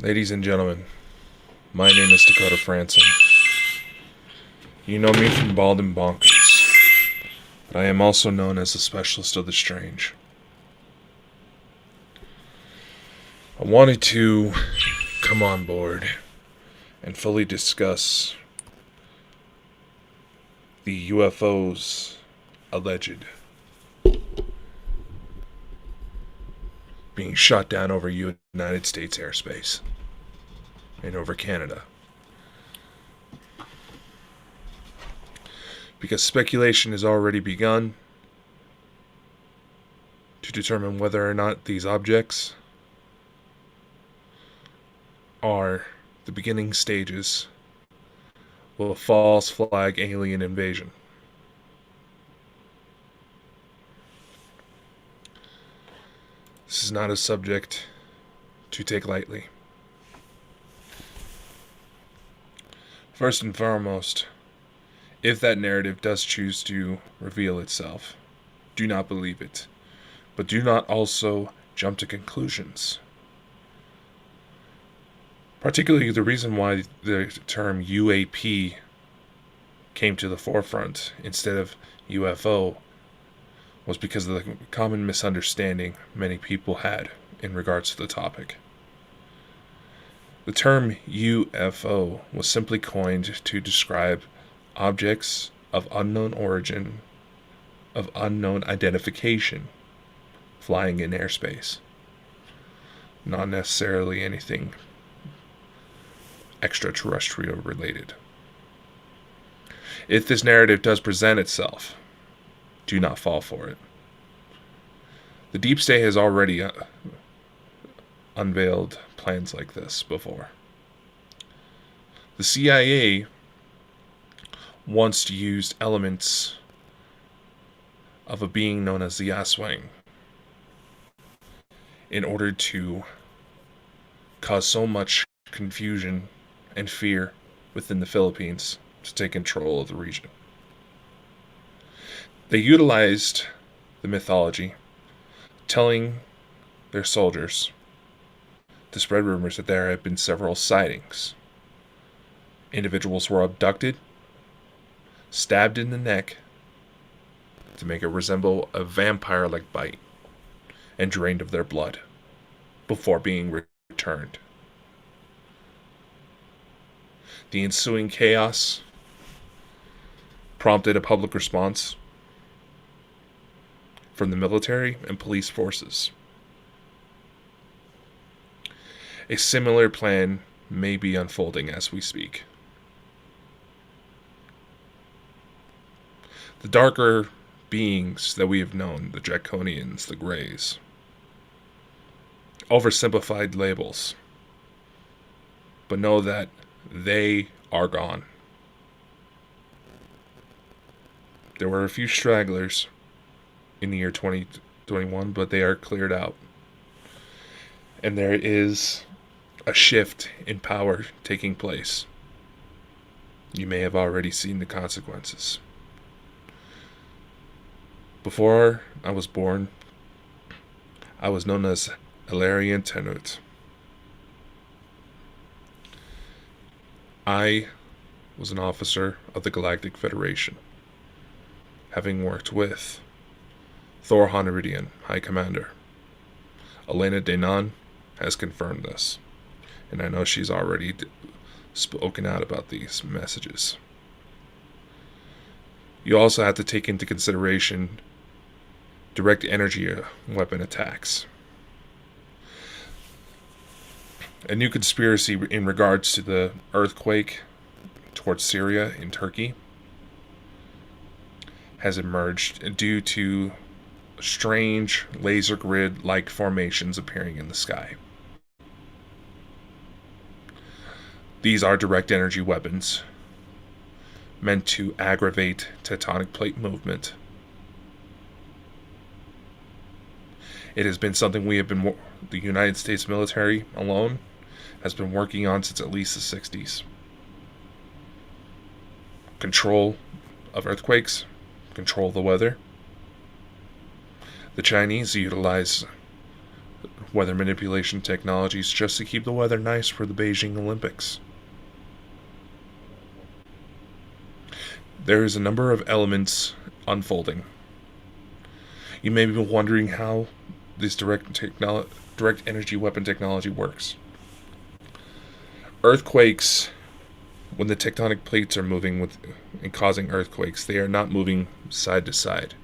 Ladies and gentlemen, my name is Dakota Franson. You know me from Bald and Bonkers, but I am also known as the Specialist of the Strange. I wanted to come on board and fully discuss the UFO's alleged being shot down over United States airspace and over Canada. Because speculation has already begun to determine whether or not these objects are the beginning stages of a false flag alien invasion. This is not a subject to take lightly. First and foremost, if that narrative does choose to reveal itself, do not believe it, but do not also jump to conclusions. Particularly the reason why the term UAP came to the forefront instead of UFO was because of the common misunderstanding many people had in regards to the topic. The term UFO was simply coined to describe objects of unknown origin, of unknown identification, flying in airspace. Not necessarily anything extraterrestrial related. If this narrative does present itself, do not fall for it. The deep state has already unveiled plans like this before. The CIA once used elements of a being known as the Aswang in order to cause so much confusion and fear within the Philippines to take control of the region. They utilized the mythology, telling their soldiers to spread rumors that there had been several sightings. Individuals were abducted, stabbed in the neck to make it resemble a vampire-like bite, and drained of their blood before being returned. The ensuing chaos prompted a public response from the military and police forces. A similar plan may be unfolding as we speak. The darker beings that we have known, the Draconians, the Greys, oversimplified labels, but know that they are gone. There were a few stragglers in the year 2021, but they are cleared out. And there is a shift in power taking place. You may have already seen the consequences. Before I was born, I was known as Ilarian Tenut. I was an officer of the Galactic Federation, having worked with Thor Honoridian, High Commander. Elena Denan has confirmed this, and I know she's already spoken out about these messages. You also have to take into consideration direct energy weapon attacks. A new conspiracy in regards to the earthquake towards Syria and Turkey has emerged due to strange laser grid-like formations appearing in the sky. These are direct energy weapons meant to aggravate tectonic plate movement. It has been something the United States military alone has been working on since at least the 60s. Control of earthquakes, control of the weather. The Chinese utilize weather manipulation technologies just to keep the weather nice for the Beijing Olympics. There is a number of elements unfolding. You may be wondering how this direct energy weapon technology works. Earthquakes, when the tectonic plates are moving and causing earthquakes, they are not moving side to side.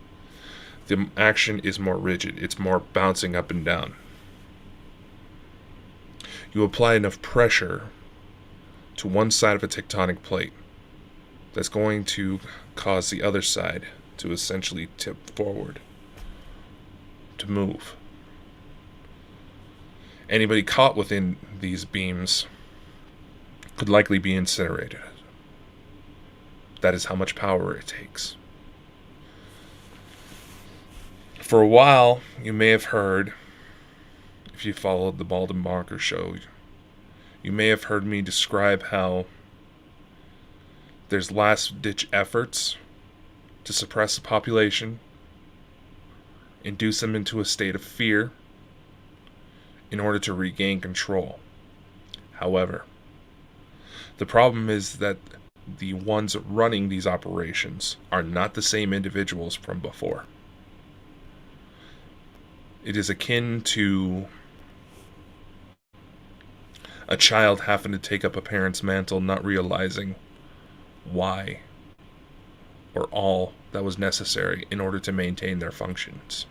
The action is more rigid. It's more bouncing up and down. You apply enough pressure to one side of a tectonic plate that's going to cause the other side to essentially tip forward, to move. Anybody caught within these beams could likely be incinerated. That is how much power it takes. For a while, you may have heard, if you followed the Bald Bonker show, you may have heard me describe how there's last-ditch efforts to suppress the population, induce them into a state of fear, in order to regain control. However, the problem is that the ones running these operations are not the same individuals from before. It is akin to a child having to take up a parent's mantle, not realizing why or all that was necessary in order to maintain their functions.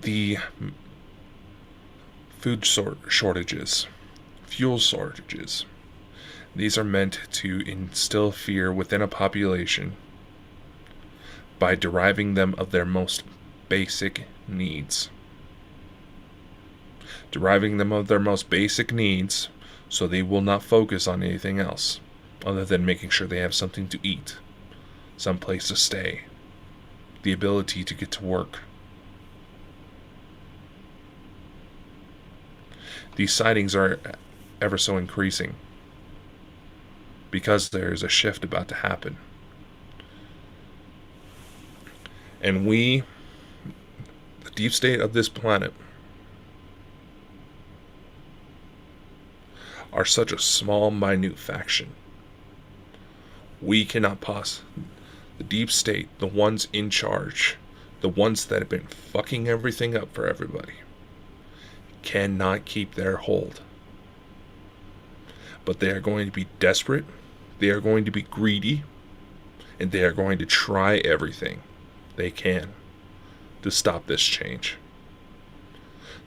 The food shortages, fuel shortages, these are meant to instill fear within a population by deriving them of their most basic needs. Deriving them of their most basic needs so they will not focus on anything else other than making sure they have something to eat, some place to stay, the ability to get to work. These sightings are ever so increasing because there is a shift about to happen. And we, the deep state of this planet, are such a small, minute faction. We cannot the deep state, the ones in charge, the ones that have been fucking everything up for everybody, cannot keep their hold. But they are going to be desperate, they are going to be greedy, and they are going to try everything they can to stop this change,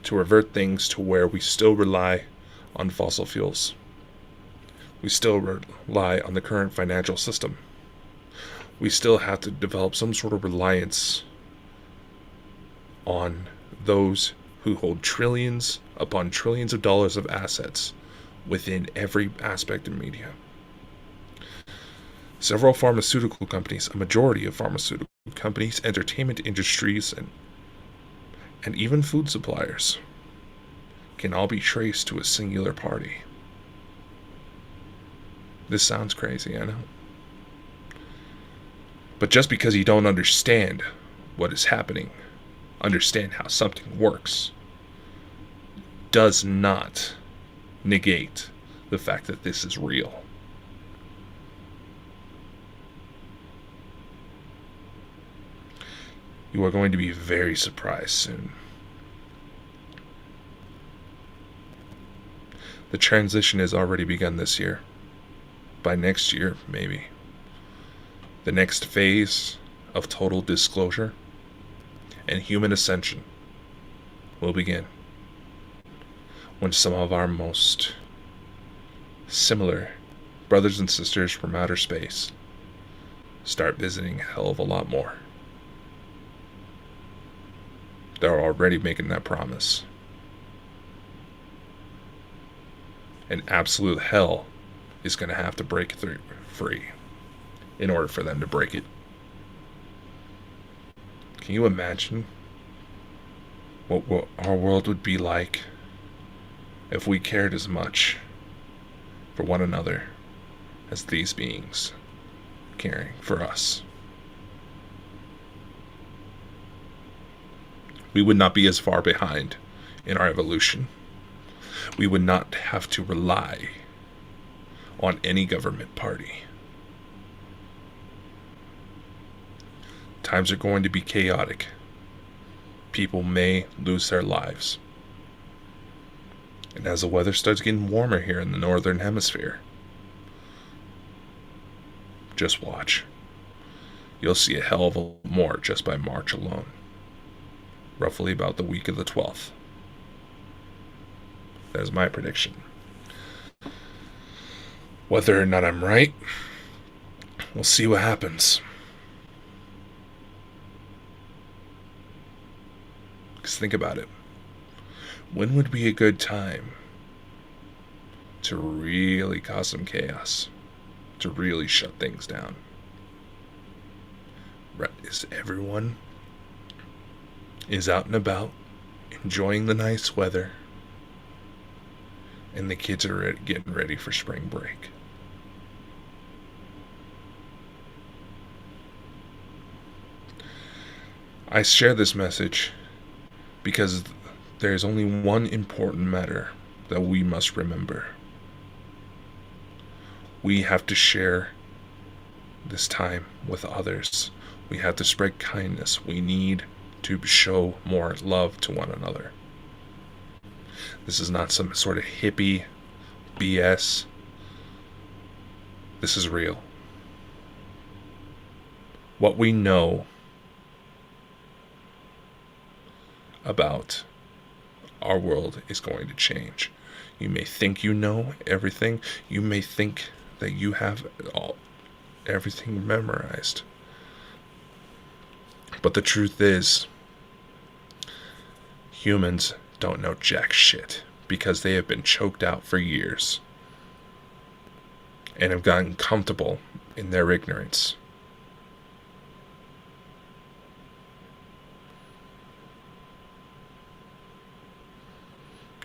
to revert things to where we still rely on fossil fuels. We still rely on the current financial system. We still have to develop some sort of reliance on those who hold trillions upon trillions of dollars of assets within every aspect of media. Several pharmaceutical companies, a majority of pharmaceutical companies, entertainment industries, and even food suppliers can all be traced to a singular party. This sounds crazy, I know. But just because you don't understand what is happening, understand how something works, does not negate the fact that this is real. You are going to be very surprised soon. The transition has already begun this year. By next year, maybe. The next phase of total disclosure and human ascension will begin when some of our most similar brothers and sisters from outer space start visiting a hell of a lot more. They're already making that promise. And absolute hell is going to have to break through free in order for them to break it. Can you imagine what our world would be like if we cared as much for one another as these beings? caring for us. We would not be as far behind in our evolution. We would not have to rely on any government party. Times are going to be chaotic. People may lose their lives. And as the weather starts getting warmer here in the northern hemisphere, just watch. You'll see a hell of a lot more just by March alone. Roughly about the week of the 12th. That is my prediction. Whether or not I'm right, we'll see what happens. Because think about it. When would be a good time to really cause some chaos? To really shut things down? Right, is everyone is out and about, enjoying the nice weather, and the kids are getting ready for spring break. I share this message because there is only one important matter that we must remember. We have to share this time with others. We have to spread kindness. We need to show more love to one another. This is not some sort of hippie BS. This is real. What we know about our world is going to change. You may think you know everything. You may think that you have everything memorized. But the truth is, humans don't know jack shit because they have been choked out for years and have gotten comfortable in their ignorance.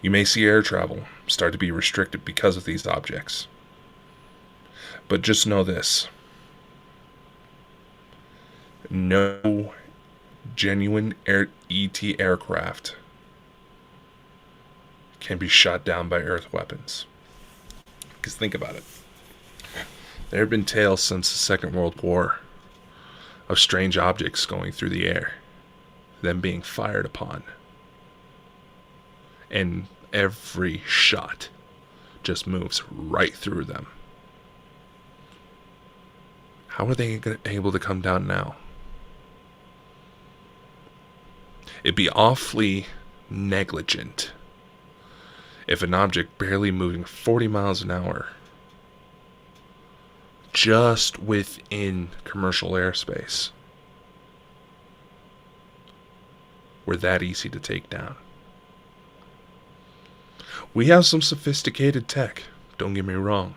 You may see air travel start to be restricted because of these objects. But just know this. No genuine ET aircraft can be shot down by Earth weapons. Because think about it. There have been tales since the Second World War of strange objects going through the air, them being fired upon. And every shot just moves right through them. How are they able to come down now? It'd be awfully negligent if an object barely moving 40 miles an hour just within commercial airspace were that easy to take down. We have some sophisticated tech, don't get me wrong.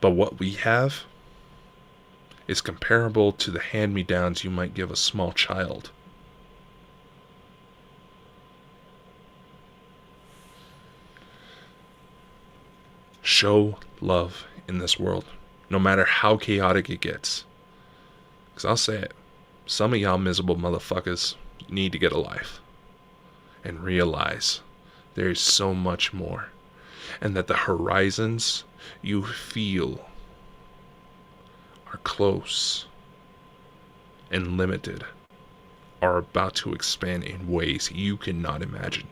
But what we have is comparable to the hand-me-downs you might give a small child. Show love in this world, no matter how chaotic it gets. Because I'll say it, some of y'all miserable motherfuckers need to get a life and realize there is so much more, and that the horizons you feel are close and limited are about to expand in ways you cannot imagine.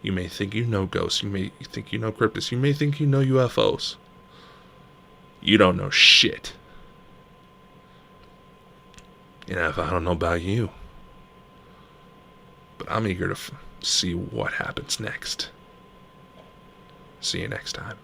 You may think you know ghosts, you may think you know cryptids, you may think you know UFOs. You don't know shit. And if I don't know about you, but I'm eager to see what happens next. See you next time.